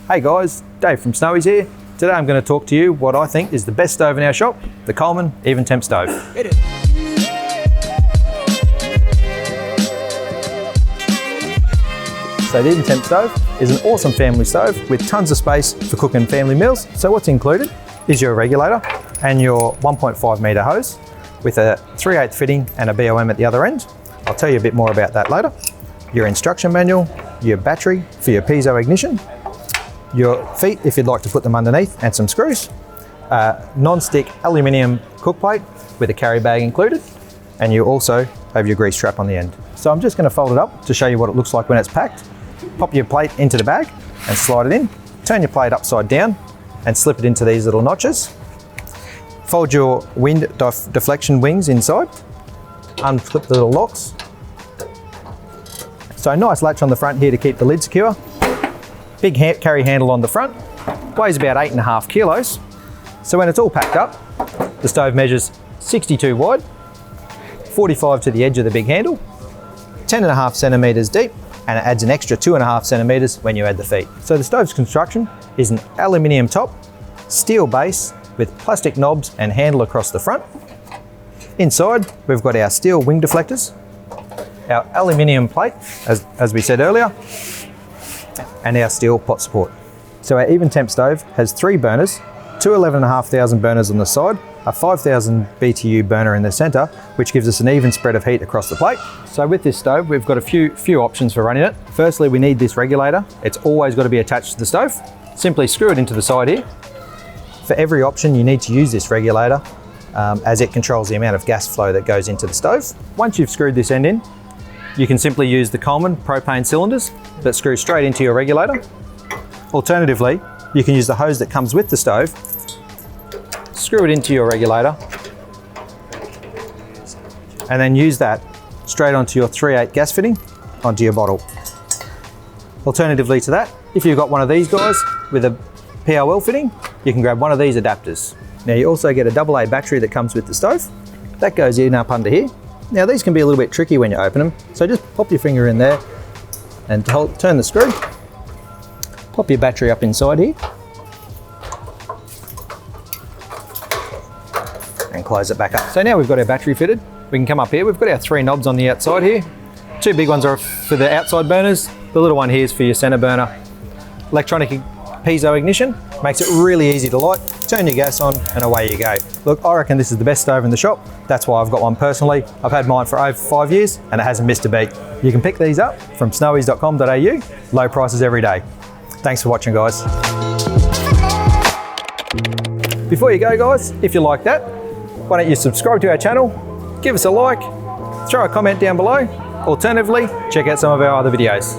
Hey guys, Dave from Snowy's here. Today I'm going to talk to you what I think is the best stove in our shop, the Coleman Eventemp Stove. Hit it. So the Eventemp Stove is an awesome family stove with tons of space for cooking family meals. So what's included is your regulator and your 1.5 metre hose with a 3/8 fitting and a BOM at the other end. I'll tell you a bit more about that later. Your instruction manual, your battery for your piezo ignition, your feet if you'd like to put them underneath, and some screws, non-stick aluminium cook plate with a carry bag included, and you also have your grease trap on the end. So I'm just going to fold it up to show you what it looks like when it's packed. Pop your plate into the bag and slide it in. Turn your plate upside down and slip it into these little notches. Fold your wind deflection wings inside. Unclip the little locks. So a nice latch on the front here to keep the lid secure. Big carry handle on the front, weighs about 8.5 kilos. So when it's all packed up, the stove measures 62 wide, 45 to the edge of the big handle, 10.5 centimetres deep, and it adds an extra 2.5 centimetres when you add the feet. So the stove's construction is an aluminium top, steel base with plastic knobs and handle across the front. Inside, we've got our steel wing deflectors, our aluminium plate, as we said earlier, and our steel pot support. So our Eventemp stove has 3 burners, 2 11,500 burners on the side, a 5,000 BTU burner in the centre, which gives us an even spread of heat across the plate. So with this stove, we've got a few options for running it. Firstly, we need this regulator. It's always got to be attached to the stove. Simply screw it into the side here. For every option, you need to use this regulator as it controls the amount of gas flow that goes into the stove. Once you've screwed this end in, you can simply use the Coleman propane cylinders that screw straight into your regulator. Alternatively, you can use the hose that comes with the stove, screw it into your regulator, and then use that straight onto your 3/8 gas fitting onto your bottle. Alternatively to that, if you've got one of these guys with a POL fitting, you can grab one of these adapters. Now you also get a AA battery that comes with the stove. That goes in up under here. Now these can be a little bit tricky when you open them, so just pop your finger in there and turn the screw. Pop your battery up inside here and close it back up. So now we've got our battery fitted. We can come up here. We've got our 3 knobs on the outside here. 2 big ones are for the outside burners. The little one here is for your center burner. Electronic piezo ignition makes it really easy to light. Turn your gas on and away you go. Look, I reckon this is the best stove in the shop. That's why I've got one personally. I've had mine for over 5 years and it hasn't missed a beat. You can pick these up from snowys.com.au. Low prices every day. Thanks for watching, guys. Before you go, guys, if you like that, why don't you subscribe to our channel, give us a like, throw a comment down below. Alternatively, check out some of our other videos.